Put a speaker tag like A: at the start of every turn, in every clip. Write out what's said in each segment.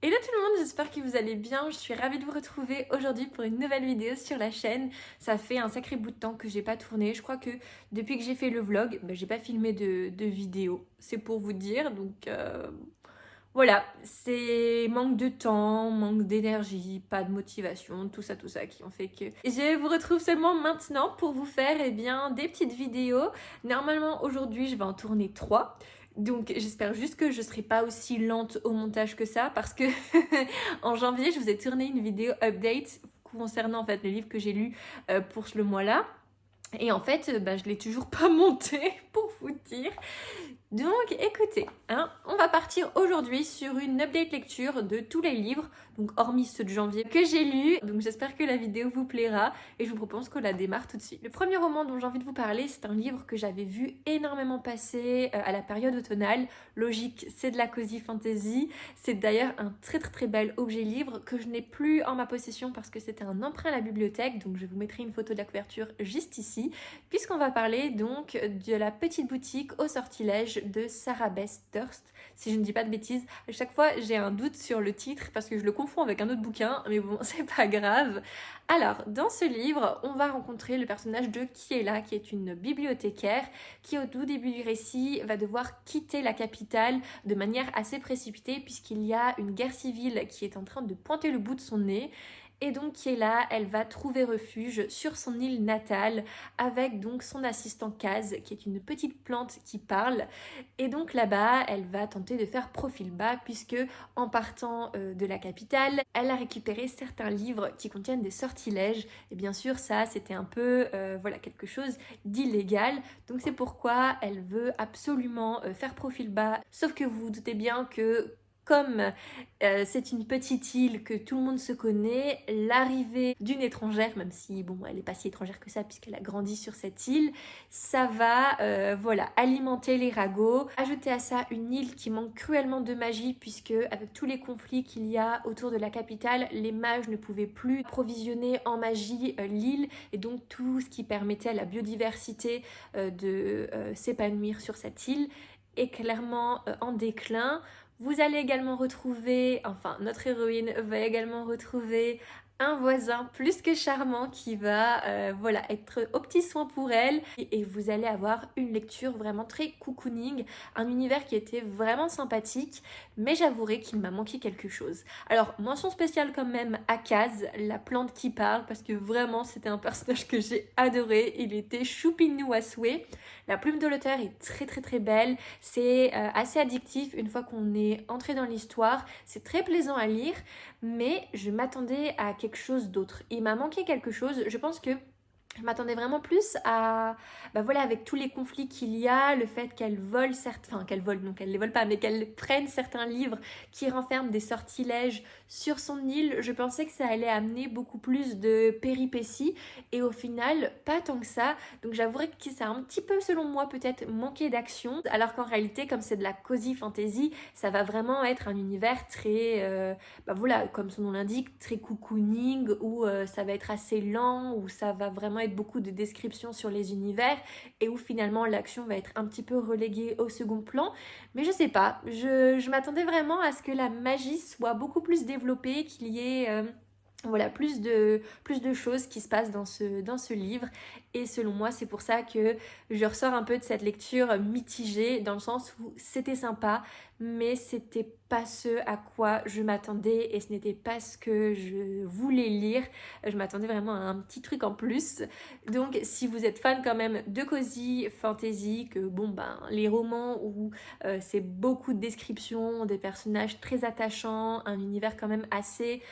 A: Hello tout le monde, j'espère que vous allez bien. Je suis ravie de vous retrouver aujourd'hui pour une nouvelle vidéo sur la chaîne. Ça fait un sacré bout de temps que j'ai pas tourné. Je crois que depuis que j'ai fait le vlog, j'ai pas filmé de vidéo. C'est pour vous dire. Donc voilà, c'est manque de temps, manque d'énergie, pas de motivation, tout ça qui ont fait que je vous retrouve seulement maintenant pour vous faire des petites vidéos. Normalement aujourd'hui je vais en tourner 3. Donc j'espère juste que je serai pas aussi lente au montage que ça parce que en janvier je vous ai tourné une vidéo update concernant en fait le livre que j'ai lu pour ce mois-là. Et en fait, je l'ai toujours pas monté pour vous dire. Donc écoutez, on va partir aujourd'hui sur une update lecture de tous les livres, donc hormis ceux de janvier que j'ai lus. Donc j'espère que la vidéo vous plaira et je vous propose qu'on la démarre tout de suite. Le premier roman dont j'ai envie de vous parler, c'est un livre que j'avais vu énormément passer à la période automnale. Logique, c'est de la cozy fantasy. C'est d'ailleurs un très bel objet livre que je n'ai plus en ma possession parce que c'était un emprunt à la bibliothèque. Donc je vous mettrai une photo de la couverture juste ici, puisqu'on va parler donc de la petite boutique au sortilège de Sarah Beth Durst, si je ne dis pas de bêtises. À chaque fois j'ai un doute sur le titre parce que je le confonds avec un autre bouquin, mais bon, c'est pas grave. Alors dans ce livre on va rencontrer le personnage de Kiela, qui est une bibliothécaire qui au tout début du récit va devoir quitter la capitale de manière assez précipitée puisqu'il y a une guerre civile qui est en train de pointer le bout de son nez. Et donc Kiela, elle va trouver refuge sur son île natale avec donc son assistant Kaz, qui est une petite plante qui parle. Et donc là-bas, elle va tenter de faire profil bas puisque en partant de la capitale, elle a récupéré certains livres qui contiennent des sortilèges. Et bien sûr, ça, c'était un peu quelque chose d'illégal. Donc c'est pourquoi elle veut absolument faire profil bas. Sauf que vous vous doutez bien que comme c'est une petite île que tout le monde se connaît, l'arrivée d'une étrangère, même si bon, elle n'est pas si étrangère que ça puisqu'elle a grandi sur cette île, ça va alimenter les ragots. Ajouter à ça une île qui manque cruellement de magie puisque avec tous les conflits qu'il y a autour de la capitale, les mages ne pouvaient plus approvisionner en magie l'île et donc tout ce qui permettait à la biodiversité de s'épanouir sur cette île est clairement en déclin. Vous allez également retrouver, notre héroïne va également retrouver un voisin plus que charmant qui va être aux petits soins pour elle et vous allez avoir une lecture vraiment très cocooning, un univers qui était vraiment sympathique, mais j'avouerai qu'il m'a manqué quelque chose. Alors mention spéciale quand même à Kaz, la plante qui parle, parce que vraiment c'était un personnage que j'ai adoré, il était choupinou à souhait. La plume de l'auteur est très belle, c'est assez addictif une fois qu'on est entré dans l'histoire, c'est très plaisant à lire, mais je m'attendais à quelque chose d'autre. Il m'a manqué quelque chose, je pense que je m'attendais vraiment plus à, avec tous les conflits qu'il y a, le fait qu'elle vole qu'elle vole, donc elle les vole pas, mais qu'elle prenne certains livres qui renferment des sortilèges sur son île. Je pensais que ça allait amener beaucoup plus de péripéties et au final, pas tant que ça. Donc j'avouerais que ça a un petit peu, selon moi, peut-être manqué d'action, alors qu'en réalité, comme c'est de la cozy fantasy, ça va vraiment être un univers très, comme son nom l'indique, très cocooning, où ça va être assez lent, où ça va vraiment être beaucoup de descriptions sur les univers et où finalement l'action va être un petit peu reléguée au second plan. Mais je sais pas, je m'attendais vraiment à ce que la magie soit beaucoup plus développée, qu'il y ait plus de choses qui se passent dans ce livre et selon moi c'est pour ça que je ressors un peu de cette lecture mitigée dans le sens où c'était sympa mais c'était pas ce à quoi je m'attendais et ce n'était pas ce que je voulais lire. Je m'attendais vraiment à un petit truc en plus. Donc si vous êtes fan quand même de cozy fantasy, que les romans où c'est beaucoup de descriptions, des personnages très attachants, un univers quand même assez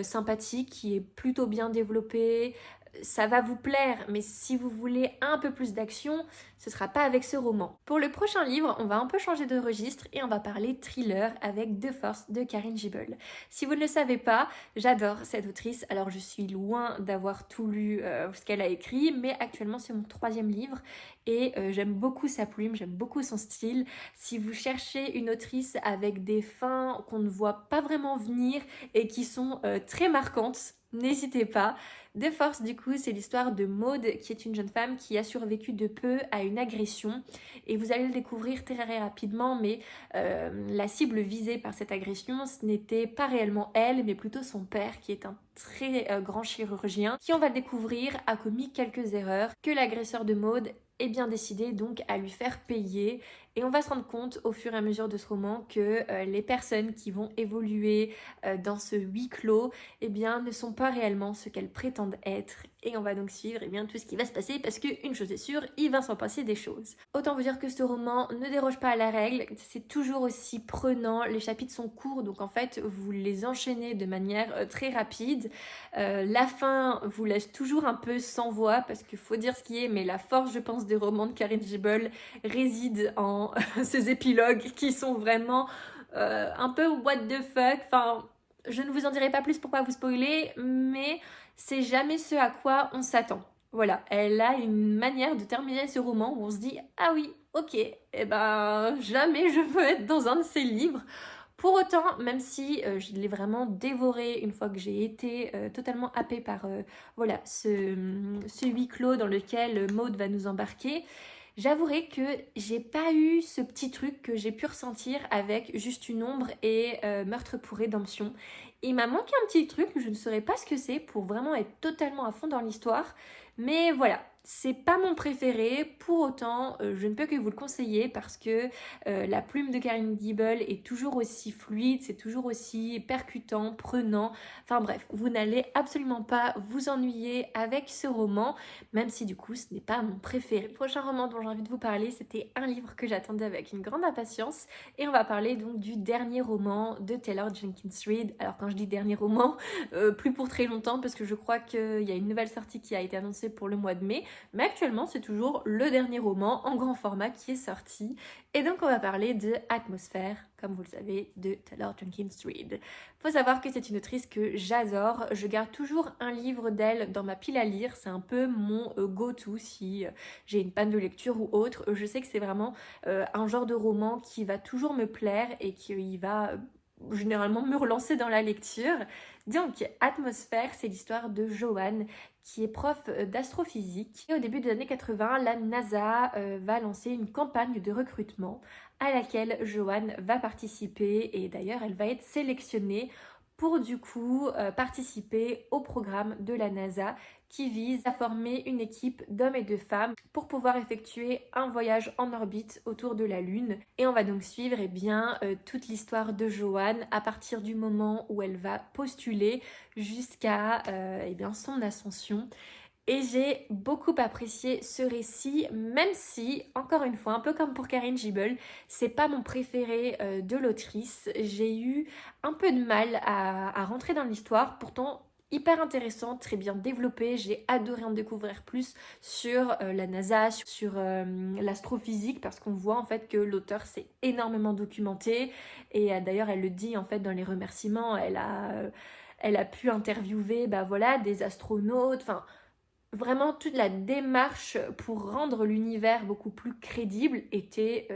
A: sympathique, qui est plutôt bien développé, ça va vous plaire, mais si vous voulez un peu plus d'action, ce sera pas avec ce roman. Pour le prochain livre, on va un peu changer de registre et on va parler thriller avec De Force de Karen Gibel. Si vous ne le savez pas, j'adore cette autrice, alors je suis loin d'avoir tout lu ce qu'elle a écrit, mais actuellement c'est mon 3e livre et j'aime beaucoup sa plume, j'aime beaucoup son style. Si vous cherchez une autrice avec des fins qu'on ne voit pas vraiment venir et qui sont très marquantes, n'hésitez pas. De force, du coup, c'est l'histoire de Maud, qui est une jeune femme qui a survécu de peu à une agression. Et vous allez le découvrir très rapidement, mais la cible visée par cette agression, ce n'était pas réellement elle, mais plutôt son père, qui est un très grand chirurgien, qui, on va le découvrir, a commis quelques erreurs, que l'agresseur de Maud est bien décidé donc à lui faire payer. Et on va se rendre compte au fur et à mesure de ce roman que les personnes qui vont évoluer dans ce huis clos, eh bien, ne sont pas réellement ce qu'elles prétendent être. Et on va donc suivre eh bien, tout ce qui va se passer parce qu'une chose est sûre, il va s'en passer des choses. Autant vous dire que ce roman ne déroge pas à la règle, c'est toujours aussi prenant, les chapitres sont courts, donc en fait vous les enchaînez de manière très rapide. La fin vous laisse toujours un peu sans voix parce qu'il faut dire ce qui est, mais la force je pense des romans de Karen Gibel réside en ces épilogues qui sont vraiment un peu what the fuck, enfin je ne vous en dirai pas plus pour pas vous spoiler, mais c'est jamais ce à quoi on s'attend. Voilà, elle a une manière de terminer ce roman où on se dit ah oui, ok, eh ben jamais je veux être dans un de ces livres. Pour autant, même si je l'ai vraiment dévoré une fois que j'ai été totalement happée par voilà, ce huis clos dans lequel Maud va nous embarquer, j'avouerai que j'ai pas eu ce petit truc que j'ai pu ressentir avec Juste une ombre et Meurtre pour rédemption. Il m'a manqué un petit truc, je ne saurais pas ce que c'est pour vraiment être totalement à fond dans l'histoire. Mais voilà, c'est pas mon préféré. Pour autant, je ne peux que vous le conseiller parce que la plume de Karen Gibel est toujours aussi fluide, c'est toujours aussi percutant, prenant. Enfin bref, vous n'allez absolument pas vous ennuyer avec ce roman, même si du coup ce n'est pas mon préféré. Le prochain roman dont j'ai envie de vous parler, c'était un livre que j'attendais avec une grande impatience et on va parler donc du dernier roman de Taylor Jenkins Reid. Alors quand je dis dernier roman, plus pour très longtemps parce que je crois qu'il y a une nouvelle sortie qui a été annoncée pour le mois de mai, mais actuellement c'est toujours le dernier roman en grand format qui est sorti. Et donc on va parler de Atmosphère, comme vous le savez, de Taylor Jenkins Reid. Faut savoir que c'est une autrice que j'adore, je garde toujours un livre d'elle dans ma pile à lire, c'est un peu mon go-to si j'ai une panne de lecture ou autre. Je sais que c'est vraiment un genre de roman qui va toujours me plaire et qui va généralement me relancer dans la lecture. Donc, Atmosphère, c'est l'histoire de Joanne, qui est prof d'astrophysique. Et au début des années 80, la NASA va lancer une campagne de recrutement à laquelle Joanne va participer et d'ailleurs elle va être sélectionnée pour du coup participer au programme de la NASA qui vise à former une équipe d'hommes et de femmes pour pouvoir effectuer un voyage en orbite autour de la Lune. Et on va donc suivre eh bien, toute l'histoire de Joanne à partir du moment où elle va postuler jusqu'à eh bien, son ascension. Et j'ai beaucoup apprécié ce récit, même si, encore une fois, un peu comme pour Karen Gibel, c'est pas mon préféré de l'autrice. J'ai eu un peu de mal à rentrer dans l'histoire, pourtant hyper intéressant, très bien développé. J'ai adoré en découvrir plus sur la NASA, sur l'astrophysique, parce qu'on voit en fait que l'auteur s'est énormément documenté. Et d'ailleurs, elle le dit en fait dans les remerciements, elle a pu interviewer bah, voilà, des astronautes, enfin vraiment toute la démarche pour rendre l'univers beaucoup plus crédible était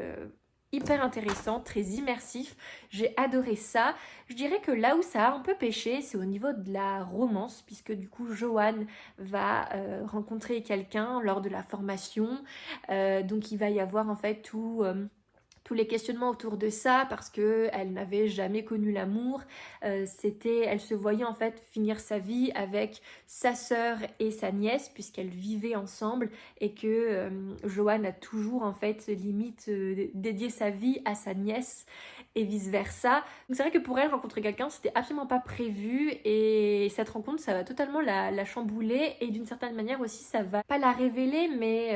A: hyper intéressant, très immersif. J'ai adoré ça. Je dirais que là où ça a un peu pêché, c'est au niveau de la romance, puisque du coup Joanne va rencontrer quelqu'un lors de la formation. Donc il va y avoir en fait tous les questionnements autour de ça parce que elle n'avait jamais connu l'amour. Elle se voyait en fait finir sa vie avec sa sœur et sa nièce puisqu'elles vivaient ensemble et que Joanne a toujours en fait limite dédié sa vie à sa nièce et vice versa. Donc c'est vrai que pour elle rencontrer quelqu'un c'était absolument pas prévu et cette rencontre ça va totalement la chambouler et d'une certaine manière aussi ça va pas la révéler mais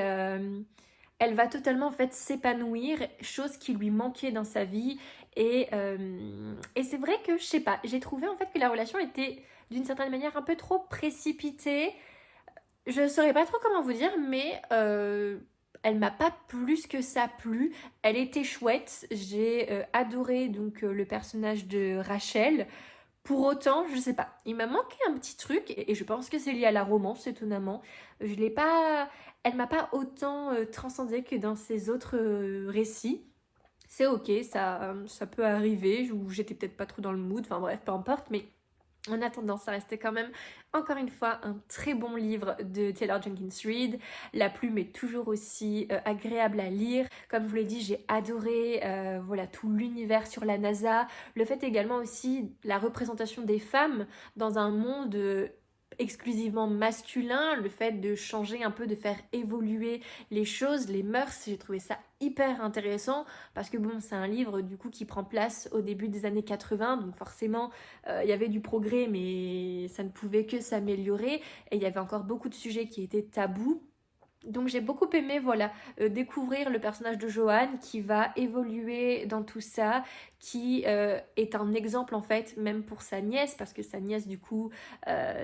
A: elle va totalement en fait s'épanouir, chose qui lui manquait dans sa vie. Et c'est vrai que, je sais pas, j'ai trouvé en fait que la relation était d'une certaine manière un peu trop précipitée. Je saurais pas trop comment vous dire, mais elle m'a pas plus que ça plu. Elle était chouette. J'ai adoré donc le personnage de Rachel. Pour autant, je sais pas, il m'a manqué un petit truc et je pense que c'est lié à la romance étonnamment. Je l'ai pas, elle m'a pas autant transcendée que dans ses autres récits. C'est ok, ça peut arriver, ou j'étais peut-être pas trop dans le mood, enfin bref, peu importe, mais En attendant, ça restait quand même, encore une fois, un très bon livre de Taylor Jenkins Reid. La plume est toujours aussi agréable à lire. Comme je vous l'ai dit, j'ai adoré voilà, tout l'univers sur la NASA. Le fait également aussi la représentation des femmes dans un monde exclusivement masculin, le fait de changer un peu, de faire évoluer les choses, les mœurs, j'ai trouvé ça hyper intéressant parce que bon, c'est un livre du coup qui prend place au début des années 80, donc forcément il y avait du progrès mais ça ne pouvait que s'améliorer et il y avait encore beaucoup de sujets qui étaient tabous. Donc j'ai beaucoup aimé voilà découvrir le personnage de Joanne qui va évoluer dans tout ça, qui est un exemple en fait même pour sa nièce parce que sa nièce du coup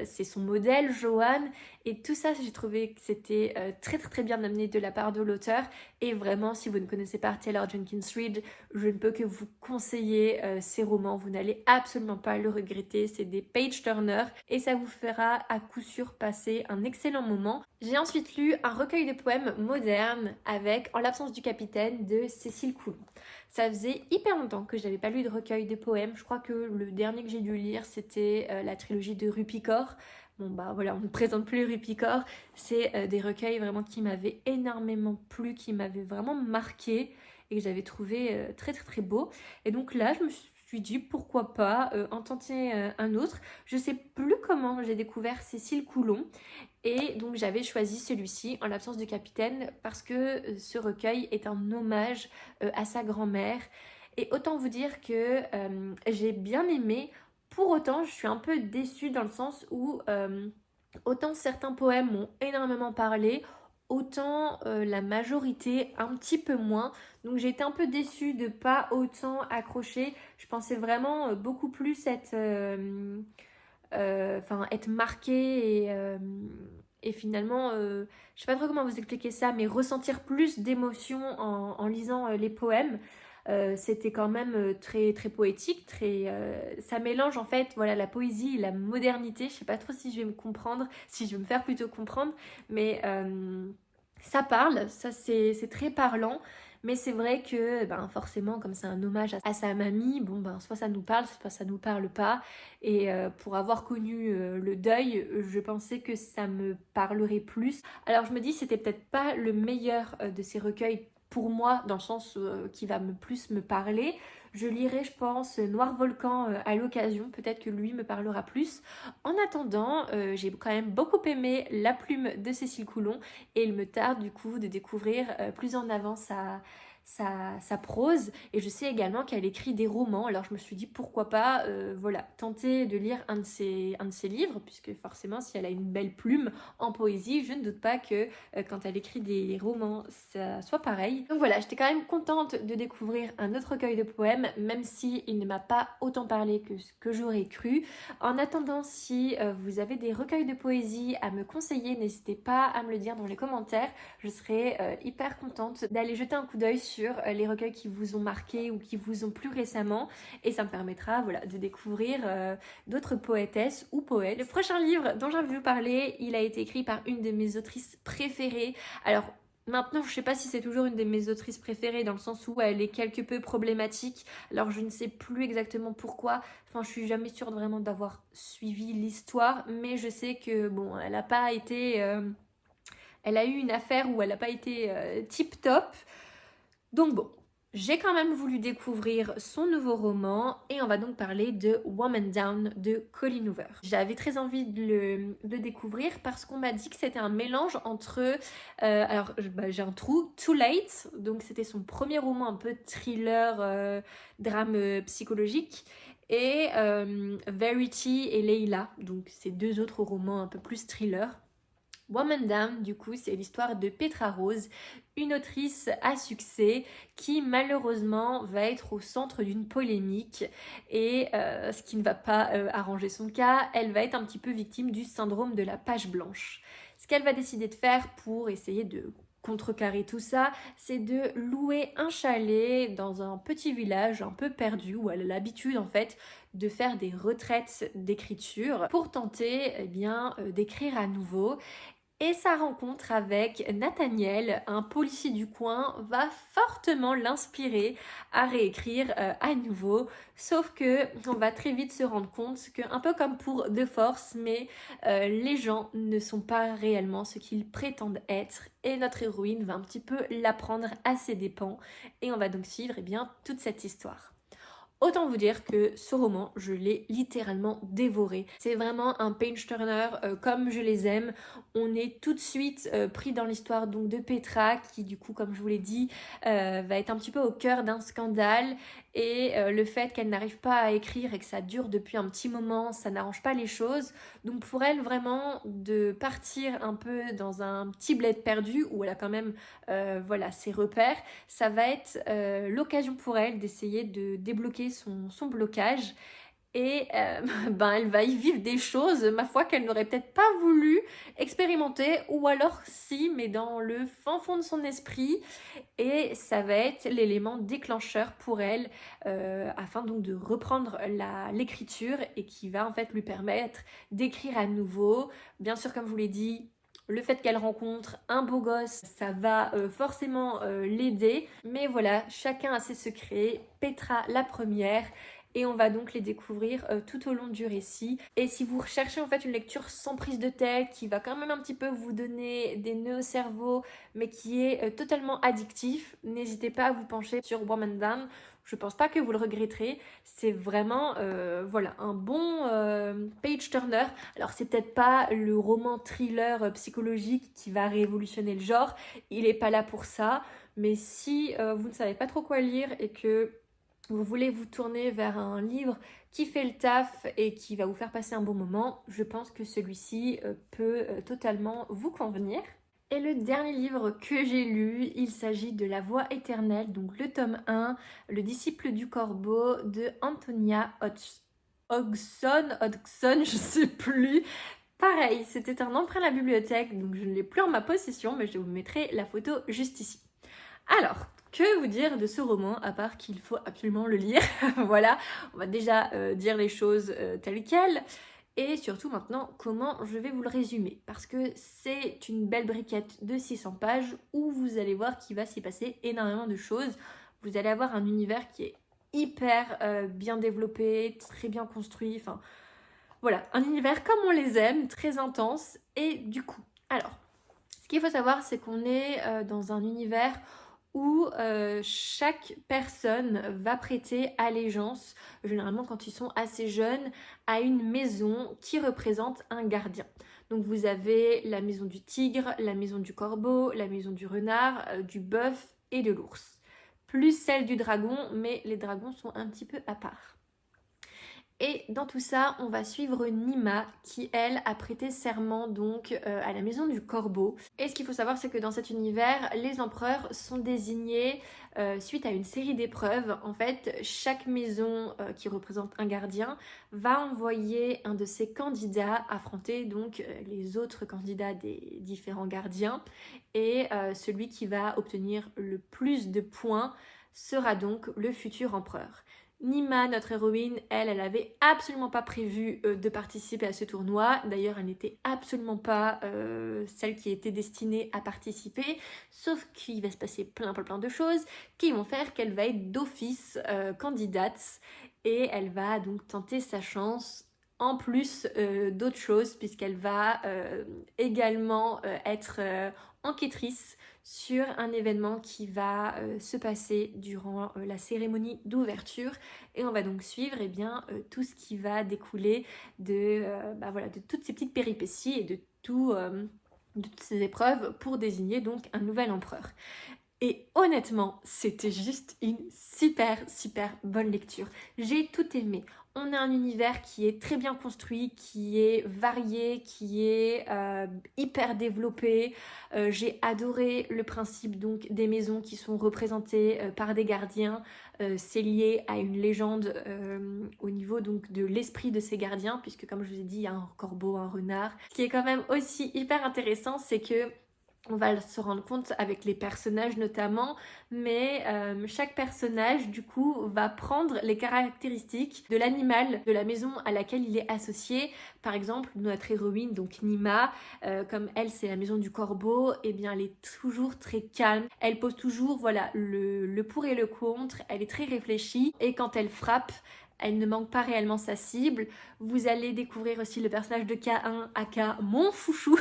A: c'est son modèle Joanne et tout ça j'ai trouvé que c'était très très très bien amené de la part de l'auteur et vraiment si vous ne connaissez pas Taylor Jenkins Reid je ne peux que vous conseiller ces romans, vous n'allez absolument pas le regretter, c'est des page turners et ça vous fera à coup sûr passer un excellent moment. J'ai ensuite lu un recueil de poèmes modernes avec En l'absence du capitaine de Cécile Coulon. Ça faisait hyper longtemps que j'avais pas lu de recueil de poèmes. Je crois que le dernier que j'ai dû lire c'était la trilogie de Rupicor. Bon bah voilà, on ne présente plus Rupicor. C'est des recueils vraiment qui m'avaient énormément plu, qui m'avaient vraiment marqué et que j'avais trouvé très très très beau. Et donc là je me suis dit pourquoi pas en tenter un autre. Je sais plus comment j'ai découvert Cécile Coulon. Et donc j'avais choisi celui-ci, En l'absence du capitaine, parce que ce recueil est un hommage à sa grand-mère. Et autant vous dire que j'ai bien aimé, pour autant je suis un peu déçue dans le sens où autant certains poèmes m'ont énormément parlé, autant la majorité un petit peu moins. Donc j'ai été un peu déçue de pas autant accrocher. Je pensais vraiment beaucoup plus être être marqué et finalement, je sais pas trop comment vous expliquer ça, mais ressentir plus d'émotions en lisant les poèmes. C'était quand même très très poétique, ça mélange en fait voilà la poésie et la modernité. Je sais pas trop si je vais me comprendre, si je vais me faire plutôt comprendre, mais ça parle, ça c'est très parlant. Mais c'est vrai que ben, forcément, comme c'est un hommage à sa mamie, bon ben soit ça nous parle, soit ça nous parle pas. Et pour avoir connu le deuil, je pensais que ça me parlerait plus. Alors je me dis c'était peut-être pas le meilleur de ces recueils pour moi, dans le sens qui va plus me parler. Je lirai, je pense, Noir Volcan à l'occasion. Peut-être que lui me parlera plus. En attendant, j'ai quand même beaucoup aimé La plume de Cécile Coulon et il me tarde du coup de découvrir plus en avant sa prose et je sais également qu'elle écrit des romans alors je me suis dit pourquoi pas voilà tenter de lire un de ses livres puisque forcément si elle a une belle plume en poésie je ne doute pas que quand elle écrit des romans ça soit pareil. Donc voilà, j'étais quand même contente de découvrir un autre recueil de poèmes même si il ne m'a pas autant parlé que ce que j'aurais cru. En attendant, si vous avez des recueils de poésie à me conseiller, n'hésitez pas à me le dire dans les commentaires. Je serai hyper contente d'aller jeter un coup d'œil sur les recueils qui vous ont marqué ou qui vous ont plu récemment. Et ça me permettra voilà, de découvrir d'autres poétesses ou poètes. Le prochain livre dont j'ai envie de vous parler, il a été écrit par une de mes autrices préférées. Alors, maintenant, je sais pas si c'est toujours une de mes autrices préférées dans le sens où elle est quelque peu problématique. Alors je ne sais plus exactement pourquoi. Enfin, je suis jamais sûre vraiment d'avoir suivi l'histoire, mais je sais que bon, elle a pas été, elle a eu une affaire où elle n'a pas été tip top. Donc bon, j'ai quand même voulu découvrir son nouveau roman et on va donc parler de Woman Down de Colleen Hoover. J'avais très envie de le découvrir parce qu'on m'a dit que c'était un mélange entre... alors j'ai un trou, Too Late, donc c'était son premier roman un peu thriller, drame psychologique, et Verity et Leila, donc ces deux autres romans un peu plus thriller. Woman Down, du coup, c'est l'histoire de Petra Rose, une autrice à succès qui malheureusement va être au centre d'une polémique et ce qui ne va pas arranger son cas, elle va être un petit peu victime du syndrome de la page blanche. Ce qu'elle va décider de faire pour essayer de contrecarrer tout ça, c'est de louer un chalet dans un petit village un peu perdu où elle a l'habitude en fait de faire des retraites d'écriture pour tenter eh bien d'écrire à nouveau. Et sa rencontre avec Nathaniel, un policier du coin, va fortement l'inspirer à réécrire à nouveau. Sauf que on va très vite se rendre compte que, un peu comme pour The Force, mais les gens ne sont pas réellement ce qu'ils prétendent être. Et notre héroïne va un petit peu l'apprendre à ses dépens. Et on va donc suivre toute cette histoire. Autant vous dire que ce roman, je l'ai littéralement dévoré. C'est vraiment un page-turner comme je les aime. On est tout de suite pris dans l'histoire donc de Petra qui du coup, comme je vous l'ai dit, va être un petit peu au cœur d'un scandale. Et le fait qu'elle n'arrive pas à écrire et que ça dure depuis un petit moment, ça n'arrange pas les choses. Donc pour elle, vraiment, de partir un peu dans un petit bled perdu où elle a quand même voilà, ses repères, ça va être l'occasion pour elle d'essayer de débloquer son blocage. Et ben, elle va y vivre des choses, ma foi, qu'elle n'aurait peut-être pas voulu expérimenter, ou alors si, mais dans le fin fond de son esprit. Et ça va être l'élément déclencheur pour elle, afin donc de reprendre l'écriture et qui va en fait lui permettre d'écrire à nouveau. Bien sûr, comme je vous l'ai dit, le fait qu'elle rencontre un beau gosse, ça va forcément l'aider. Mais voilà, chacun a ses secrets. Petra la première. Et on va donc les découvrir tout au long du récit. Et si vous recherchez en fait une lecture sans prise de tête, qui va quand même un petit peu vous donner des nœuds au cerveau, mais qui est totalement addictif, n'hésitez pas à vous pencher sur Woman Down. Je pense pas que vous le regretterez. C'est vraiment voilà, un bon page turner. Alors c'est peut-être pas le roman thriller psychologique qui va révolutionner le genre. Il est pas là pour ça. Mais si vous ne savez pas trop quoi lire et que vous voulez vous tourner vers un livre qui fait le taf et qui va vous faire passer un bon moment, je pense que celui-ci peut totalement vous convenir. Et le dernier livre que j'ai lu, il s'agit de La Voix éternelle, donc le tome 1, Le disciple du corbeau de Antonia Hodgson, je sais plus. Pareil, c'était un emprunt à la bibliothèque, donc je ne l'ai plus en ma possession, mais je vous mettrai la photo juste ici. Alors, que vous dire de ce roman, à part qu'il faut absolument le lire. Voilà, on va déjà dire les choses telles quelles. Et surtout maintenant, comment je vais vous le résumer. Parce que c'est une belle briquette de 600 pages où vous allez voir qu'il va s'y passer énormément de choses. Vous allez avoir un univers qui est hyper bien développé, très bien construit. Enfin, voilà, un univers comme on les aime, très intense. Et du coup, alors, ce qu'il faut savoir, c'est qu'on est dans un univers où chaque personne va prêter allégeance, généralement quand ils sont assez jeunes, à une maison qui représente un gardien. Donc vous avez la maison du tigre, la maison du corbeau, la maison du renard, du bœuf et de l'ours. Plus celle du dragon, mais les dragons sont un petit peu à part. Et dans tout ça, on va suivre Nima qui, elle, a prêté serment donc à la maison du corbeau. Et ce qu'il faut savoir, c'est que dans cet univers, les empereurs sont désignés suite à une série d'épreuves. En fait, chaque maison qui représente un gardien va envoyer un de ses candidats affronter donc les autres candidats des différents gardiens. Et celui qui va obtenir le plus de points sera donc le futur empereur. Nima, notre héroïne, elle avait absolument pas prévu de participer à ce tournoi. D'ailleurs, elle n'était absolument pas celle qui était destinée à participer. Sauf qu'il va se passer plein de choses qui vont faire qu'elle va être d'office candidate. Et elle va donc tenter sa chance en plus d'autres choses, puisqu'elle va également être enquêtrice sur un événement qui va se passer durant la cérémonie d'ouverture. Et on va donc suivre tout ce qui va découler de, voilà, de toutes ces petites péripéties et de toutes ces épreuves pour désigner donc un nouvel empereur. Et honnêtement, c'était juste une super bonne lecture. J'ai tout aimé. On a un univers qui est très bien construit, qui est varié, qui est hyper développé. J'ai adoré le principe donc des maisons qui sont représentées par des gardiens. C'est lié à une légende au niveau donc de l'esprit de ces gardiens, puisque comme je vous ai dit, il y a un corbeau, un renard. Ce qui est quand même aussi hyper intéressant, c'est que On va se rendre compte avec les personnages notamment, mais chaque personnage du coup va prendre les caractéristiques de l'animal de la maison à laquelle il est associé. Par exemple, notre héroïne, donc Nima, comme elle c'est la maison du corbeau, et bien elle est toujours très calme. Elle pose toujours voilà le pour et le contre, elle est très réfléchie et quand elle frappe, elle ne manque pas réellement sa cible. Vous allez découvrir aussi le personnage de K1, aka mon chouchou,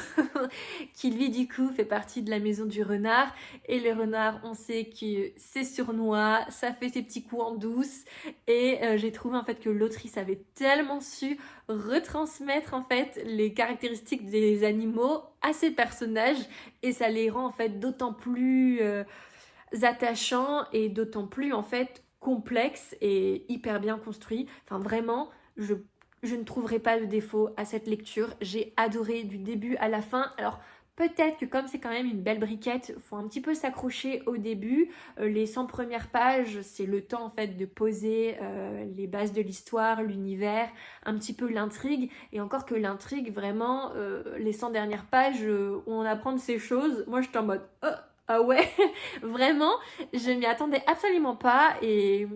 A: qui lui du coup fait partie de la maison du renard. Et le renard, on sait que c'est sournois, ça fait ses petits coups en douce. Et j'ai trouvé en fait que l'autrice avait tellement su retransmettre en fait les caractéristiques des animaux à ses personnages. Et ça les rend en fait d'autant plus attachants et d'autant plus en fait complexes et hyper bien construits. Enfin vraiment, je ne trouverai pas de défaut à cette lecture. J'ai adoré du début à la fin. Alors peut-être que comme c'est quand même une belle briquette, faut un petit peu s'accrocher au début. Les 100 premières pages, c'est le temps en fait de poser les bases de l'histoire, l'univers, un petit peu l'intrigue. Et encore que l'intrigue, vraiment, les 100 dernières pages où on apprend de ces choses, moi j'étais en mode ah ouais, vraiment, je m'y attendais absolument pas. Et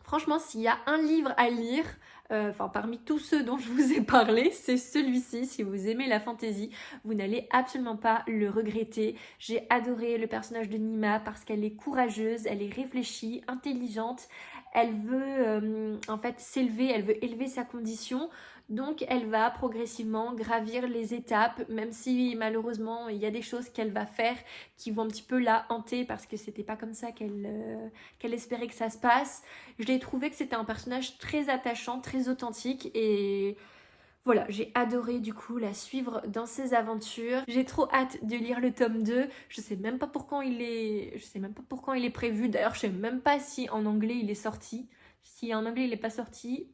A: franchement, s'il y a un livre à lire, enfin parmi tous ceux dont je vous ai parlé, c'est celui-ci. Si vous aimez la fantasy, vous n'allez absolument pas le regretter. J'ai adoré le personnage de Nima parce qu'elle est courageuse, elle est réfléchie, intelligente. Elle veut en fait s'élever, elle veut élever sa condition. Donc elle va progressivement gravir les étapes, même si malheureusement il y a des choses qu'elle va faire qui vont un petit peu la hanter parce que c'était pas comme ça qu'elle espérait que ça se passe. Je l'ai trouvé que c'était un personnage très attachant, très authentique et voilà, j'ai adoré du coup la suivre dans ses aventures. J'ai trop hâte de lire le tome 2. Je sais même pas pour quand il est prévu. D'ailleurs, je sais même pas si en anglais il est sorti. Si en anglais il n'est pas sorti,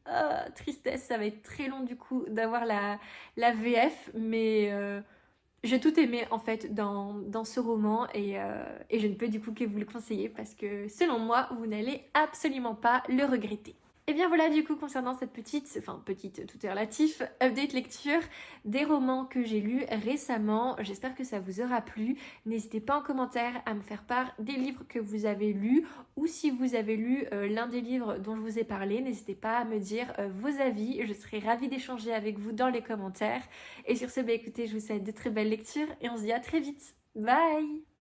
A: tristesse, ça va être très long du coup d'avoir la VF, mais j'ai tout aimé en fait dans ce roman et je ne peux du coup que vous le conseiller parce que selon moi, vous n'allez absolument pas le regretter. Et bien voilà du coup concernant cette petite, tout est relatif, update lecture des romans que j'ai lus récemment. J'espère que ça vous aura plu. N'hésitez pas en commentaire à me faire part des livres que vous avez lus ou si vous avez lu l'un des livres dont je vous ai parlé. N'hésitez pas à me dire vos avis. Je serai ravie d'échanger avec vous dans les commentaires. Et sur ce, écoutez, je vous souhaite de très belles lectures et on se dit à très vite. Bye!